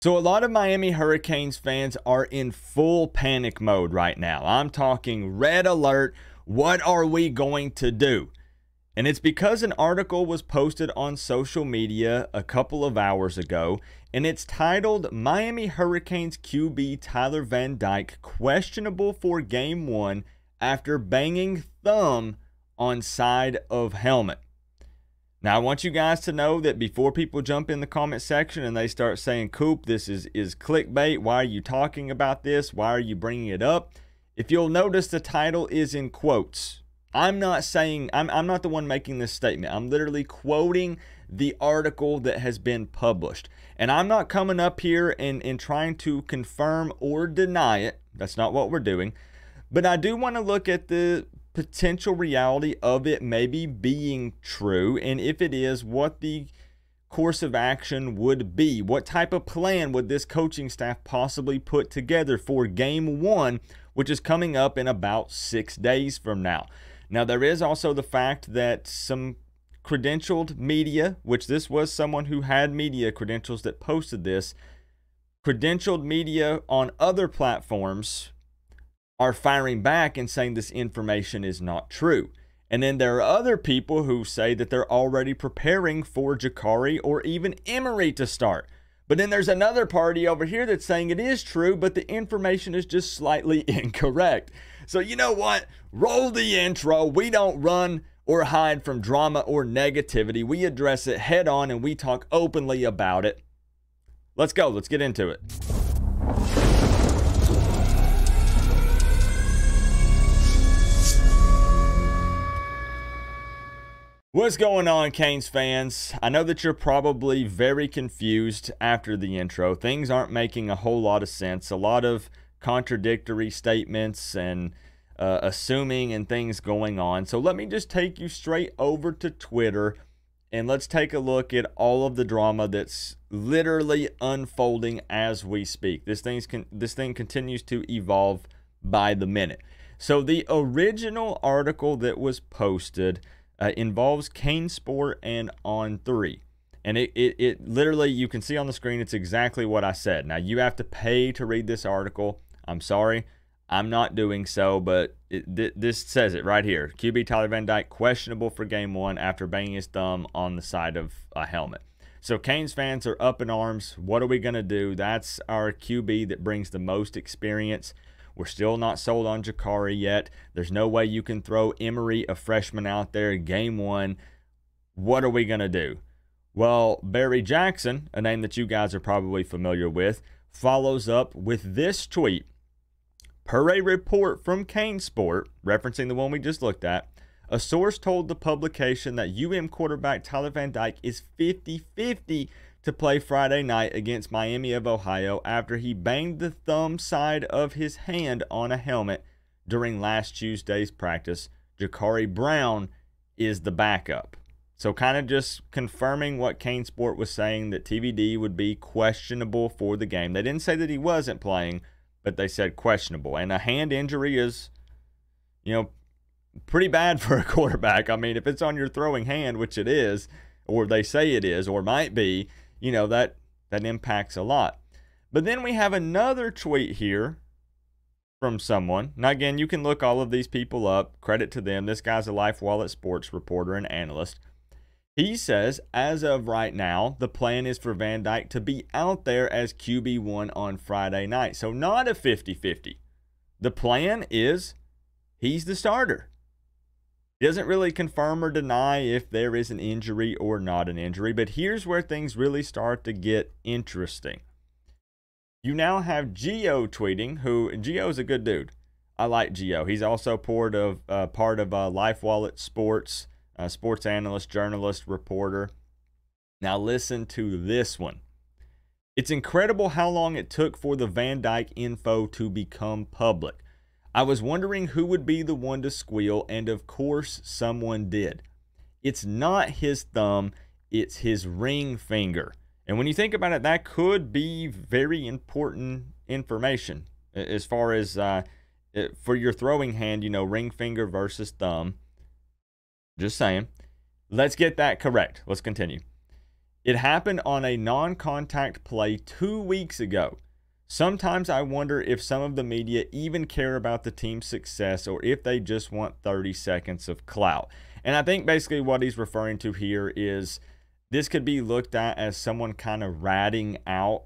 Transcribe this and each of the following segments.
So a lot of Miami Hurricanes fans are in full panic mode right now. I'm talking red alert. What are we going to do? And it's because an article was posted on social media a couple of hours ago, and it's titled Miami Hurricanes QB Tyler Van Dyke questionable for Game 1 after banging thumb on side of helmet. Now, I want you guys to know that before people jump in the comment section and they start saying, Coop, this is clickbait. Why are you talking about this? Why are you bringing it up? If you'll notice, the title is in quotes. I'm not saying, I'm not the one making this statement. I'm literally quoting the article that has been published. And I'm not coming up here and trying to confirm or deny it. That's not what we're doing. But I do want to look at the potential reality of it maybe being true, and if it is, what the course of action would be. What type of plan would this coaching staff possibly put together for Game 1, which is coming up in about 6 days from now? Now, there is also the fact that some credentialed media, which this was someone who had media credentials that posted this, credentialed media on other platforms are firing back and saying this information is not true. And then there are other people who say that they're already preparing for Jacurri or even Emery to start. But then there's another party over here that's saying it is true, but the information is just slightly incorrect. So you know what? Roll the intro. We don't run or hide from drama or negativity. We address it head on and we talk openly about it. Let's go. Let's get into it. What's going on, Canes fans? I know that you're probably very confused after the intro. Things aren't making a whole lot of sense. A lot of contradictory statements and assuming and things going on. So let me just take you straight over to Twitter and let's take a look at all of the drama that's literally unfolding as we speak. This thing continues to evolve by the minute. So the original article that was posted involves CaneSport and On3. And it literally, you can see on the screen, it's exactly what I said. Now, you have to pay to read this article. I'm sorry, I'm not doing so, but this says it right here. QB Tyler Van Dyke questionable for Game 1 after banging his thumb on the side of a helmet. So Canes fans are up in arms. What are we going to do? That's our QB that brings the most experience. We're still not sold on Jacurri yet. There's no way you can throw Emery, a freshman, out there Game 1. What are we going to do? Well, Barry Jackson, a name that you guys are probably familiar with, follows up with this tweet. Per a report from CaneSport, referencing the one we just looked at, a source told the publication that UM quarterback Tyler Van Dyke is 50-50 to play Friday night against Miami of Ohio after he banged the thumb side of his hand on a helmet during last Tuesday's practice. Jacurri Brown is the backup. So kind of just confirming what CaneSport was saying, that TVD would be questionable for the game. They didn't say that he wasn't playing, but they said questionable. And a hand injury is, you know, pretty bad for a quarterback. I mean, if it's on your throwing hand, which it is, or they say it is, or might be, you know, that impacts a lot. But then we have another tweet here from someone. Now, again, you can look all of these people up. Credit to them. This guy's a LifeWallet sports reporter and analyst. He says, as of right now, the plan is for Van Dyke to be out there as QB1 on Friday night. So not a 50-50. The plan is he's the starter. He doesn't really confirm or deny if there is an injury or not an injury, but here's where things really start to get interesting. You now have Gio tweeting, who Gio is a good dude. I like Gio. He's also part of LifeWallet Sports, sports analyst, journalist, reporter. Now listen to this one. It's incredible how long it took for the Van Dyke info to become public. I was wondering who would be the one to squeal, and of course someone did. It's not his thumb, it's his ring finger. And when you think about it, that could be very important information as far as for your throwing hand, you know, ring finger versus thumb. Just saying. Let's get that correct. Let's continue. It happened on a non-contact play 2 weeks ago. Sometimes I wonder if some of the media even care about the team's success or if they just want 30 seconds of clout. And I think basically what he's referring to here is this could be looked at as someone kind of ratting out,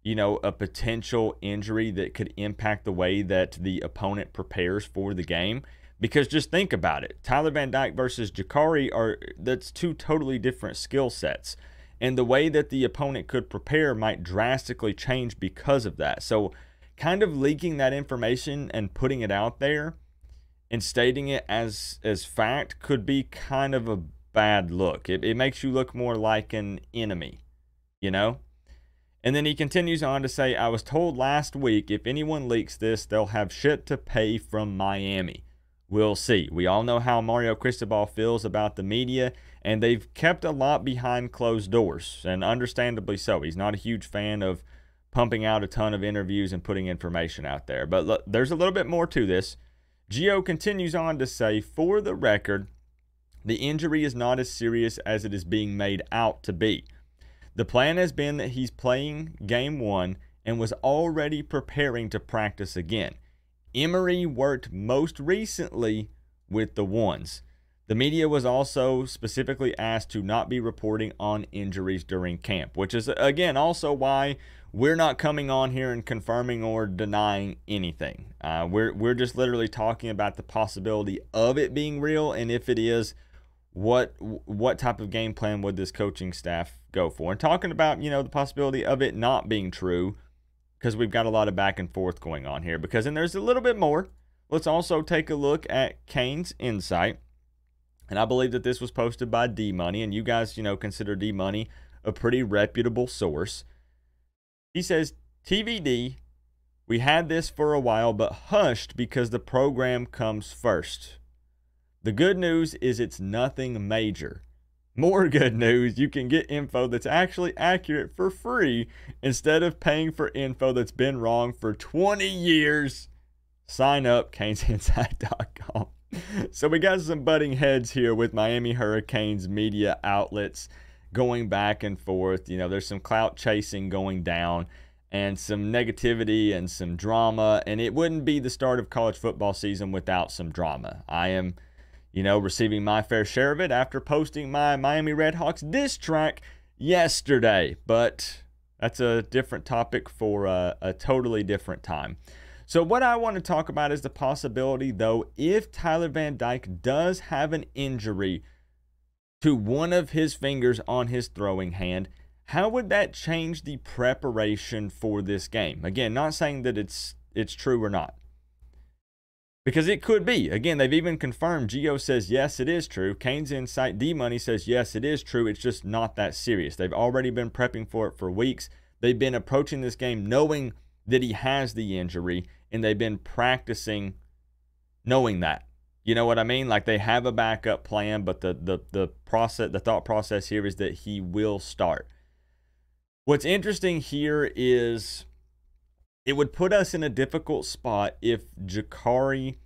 a potential injury that could impact the way that the opponent prepares for the game. Because just think about it. Tyler Van Dyke versus Ja'Carri that's two totally different skill sets. And the way that the opponent could prepare might drastically change because of that. So kind of leaking that information and putting it out there and stating it as fact could be kind of a bad look. It makes you look more like an enemy, And then he continues on to say, I was told last week if anyone leaks this, they'll have shit to pay from Miami. We'll see. We all know how Mario Cristobal feels about the media, and they've kept a lot behind closed doors, and understandably so. He's not a huge fan of pumping out a ton of interviews and putting information out there. But look, there's a little bit more to this. Gio continues on to say, for the record, the injury is not as serious as it is being made out to be. The plan has been that he's playing game 1 and was already preparing to practice again. Emery worked most recently with the ones. The media was also specifically asked to not be reporting on injuries during camp, which is, again, also why we're not coming on here and confirming or denying anything. We're just literally talking about the possibility of it being real, and if it is, what type of game plan would this coaching staff go for? And talking about, the possibility of it not being true, because we've got a lot of back and forth going on here. Because then there's a little bit more. Let's also take a look at Canes Insight. And I believe that this was posted by D-Money. And you guys, consider D-Money a pretty reputable source. He says, TVD, we had this for a while, but hushed because the program comes first. The good news is it's nothing major. More good news, you can get info that's actually accurate for free instead of paying for info that's been wrong for 20 years. Sign up, CanesInsight.com. So we got some butting heads here with Miami Hurricanes media outlets going back and forth. There's some clout chasing going down and some negativity and some drama. And it wouldn't be the start of college football season without some drama. I am receiving my fair share of it after posting my Miami Redhawks diss track yesterday. But that's a different topic for a totally different time. So what I want to talk about is the possibility, though, if Tyler Van Dyke does have an injury to one of his fingers on his throwing hand, how would that change the preparation for this game? Again, not saying that it's true or not. Because it could be. Again, they've even confirmed. Gio says, yes, it is true. Canes Insight, D-Money says, yes, it is true. It's just not that serious. They've already been prepping for it for weeks. They've been approaching this game knowing that he has the injury, and they've been practicing knowing that. You know what I mean? Like, they have a backup plan, but the thought process here is that he will start. What's interesting here is it would put us in a difficult spot if Ja'Carri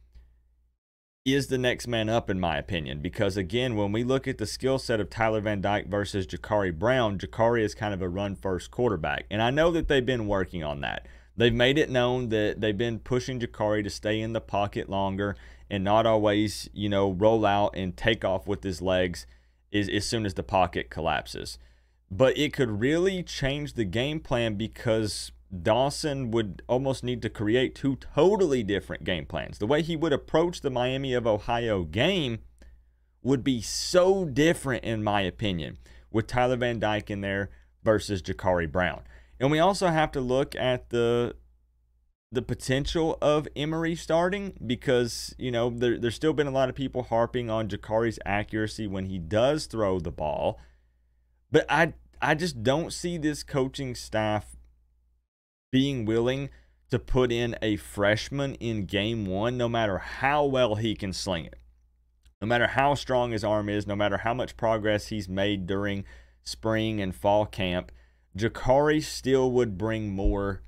is the next man up, in my opinion. Because, again, when we look at the skill set of Tyler Van Dyke versus Ja'Carri Brown, Ja'Carri is kind of a run-first quarterback. And I know that they've been working on that. They've made it known that they've been pushing Ja'Carri to stay in the pocket longer and not always, roll out and take off with his legs as soon as the pocket collapses. But it could really change the game plan because Dawson would almost need to create two totally different game plans. The way he would approach the Miami of Ohio game would be so different, in my opinion, with Tyler Van Dyke in there versus Ja'Carri Brown. And we also have to look at the potential of Emery starting because, there's still been a lot of people harping on Ja'Carri's accuracy when he does throw the ball. But I just don't see this coaching staff being willing to put in a freshman in game 1, no matter how well he can sling it. No matter how strong his arm is, no matter how much progress he's made during spring and fall camp, Ja'Carri still would bring more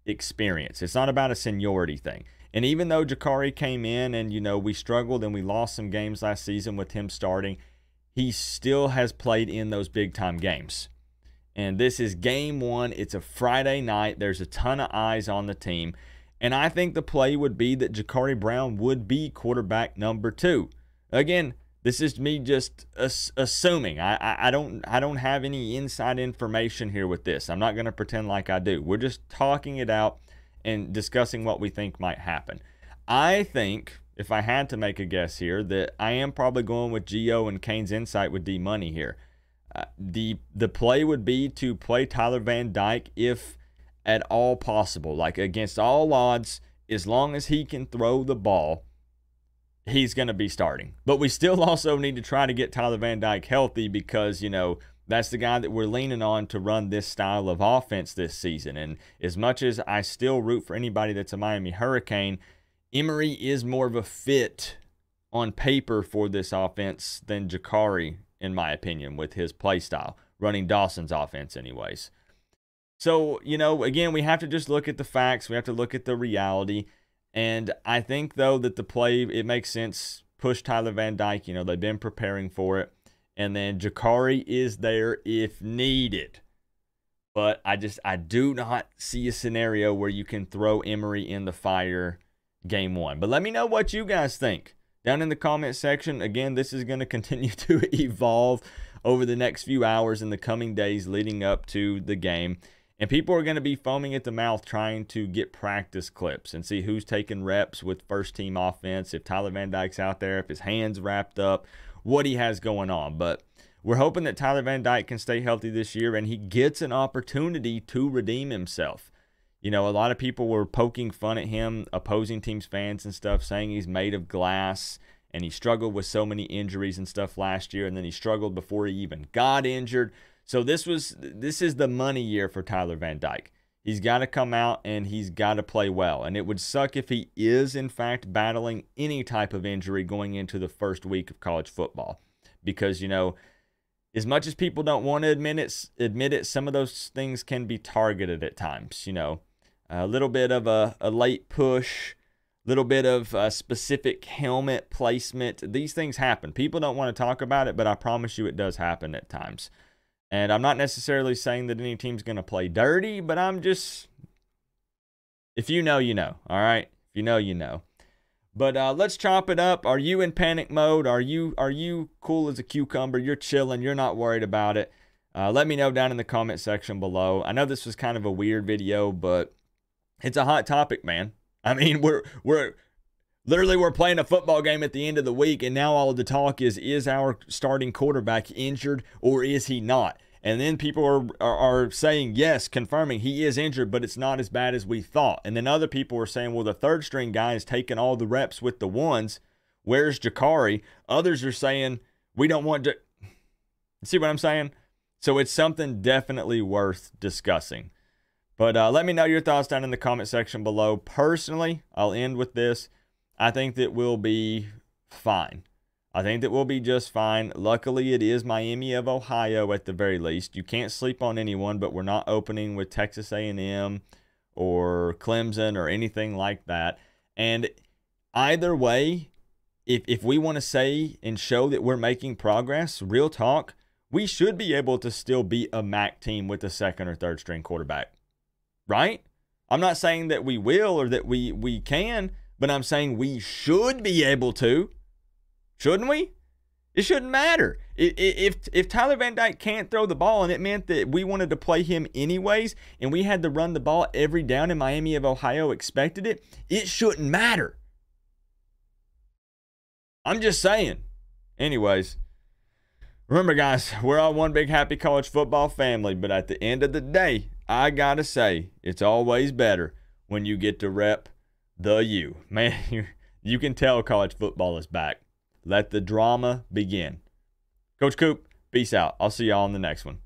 experience. It's not about a seniority thing. And even though Ja'Carri came in and, we struggled and we lost some games last season with him starting, he still has played in those big-time games. And this is game one. It's a Friday night. There's a ton of eyes on the team. And I think the play would be that Ja'Carri Brown would be quarterback number 2. Again, this is me just assuming. I don't have any inside information here with this. I'm not going to pretend like I do. We're just talking it out and discussing what we think might happen. I think, if I had to make a guess here, that I am probably going with Gio and Kane's insight with D Money here. The play would be to play Tyler Van Dyke if at all possible, like against all odds. As long as he can throw the ball, he's going to be starting. But we still also need to try to get Tyler Van Dyke healthy because, you know, that's the guy that we're leaning on to run this style of offense this season. And as much as I still root for anybody that's a Miami Hurricane, Emery is more of a fit on paper for this offense than Ja'Carri, in my opinion, with his play style, running Dawson's offense anyways. So, you know, again, we have to just look at the facts. We have to look at the reality. And I think, though, that the play, it makes sense. Push Tyler Van Dyke. You know, they've been preparing for it. And then Ja'Carri is there if needed. But I do not see a scenario where you can throw Emery in the fire game one. But let me know what you guys think down in the comment section. Again, this is going to continue to evolve over the next few hours in the coming days leading up to the game. And people are going to be foaming at the mouth trying to get practice clips and see who's taking reps with first-team offense, if Tyler Van Dyke's out there, if his hand's wrapped up, what he has going on. But we're hoping that Tyler Van Dyke can stay healthy this year and he gets an opportunity to redeem himself. You know, a lot of people were poking fun at him, opposing teams' fans and stuff, saying he's made of glass and he struggled with so many injuries and stuff last year, and then he struggled before he even got injured. So this is the money year for Tyler Van Dyke. He's got to come out and he's got to play well. And it would suck if he is, in fact, battling any type of injury going into the first week of college football. Because, you know, as much as people don't want to admit it, some of those things can be targeted at times. You know, a little bit of a late push, a little bit of a specific helmet placement. These things happen. People don't want to talk about it, but I promise you it does happen at times. And I'm not necessarily saying that any team's going to play dirty, but I'm just, if you know, you know. All right? If you know, you know. But let's chop it up. Are you in panic mode? Are you cool as a cucumber? You're chilling. You're not worried about it. Let me know down in the comment section below. I know this was kind of a weird video, but it's a hot topic, man. I mean, we're playing a football game at the end of the week, and now all of the talk is our starting quarterback injured or is he not? And then people are saying, yes, confirming he is injured, but it's not as bad as we thought. And then other people are saying, well, the third string guy is taking all the reps with the ones. Where's Ja'Carri? Others are saying, we don't want to. See what I'm saying? So it's something definitely worth discussing. But let me know your thoughts down in the comment section below. Personally, I'll end with this. I think that we'll be fine. I think that we'll be just fine. Luckily, it is Miami of Ohio at the very least. You can't sleep on anyone, but we're not opening with Texas A&M or Clemson or anything like that. And either way, if we want to say and show that we're making progress, real talk, we should be able to still beat a MAC team with a second or third string quarterback. Right? I'm not saying that we will or that we can, but I'm saying we should be able to. Shouldn't we? It shouldn't matter. If Tyler Van Dyke can't throw the ball and it meant that we wanted to play him anyways and we had to run the ball every down and Miami of Ohio expected it, it shouldn't matter. I'm just saying. Anyways, remember guys, we're all one big happy college football family, but at the end of the day, I gotta say, it's always better when you get to rep the U. Man, you can tell college football is back. Let the drama begin. Coach Coop, peace out. I'll see y'all on the next one.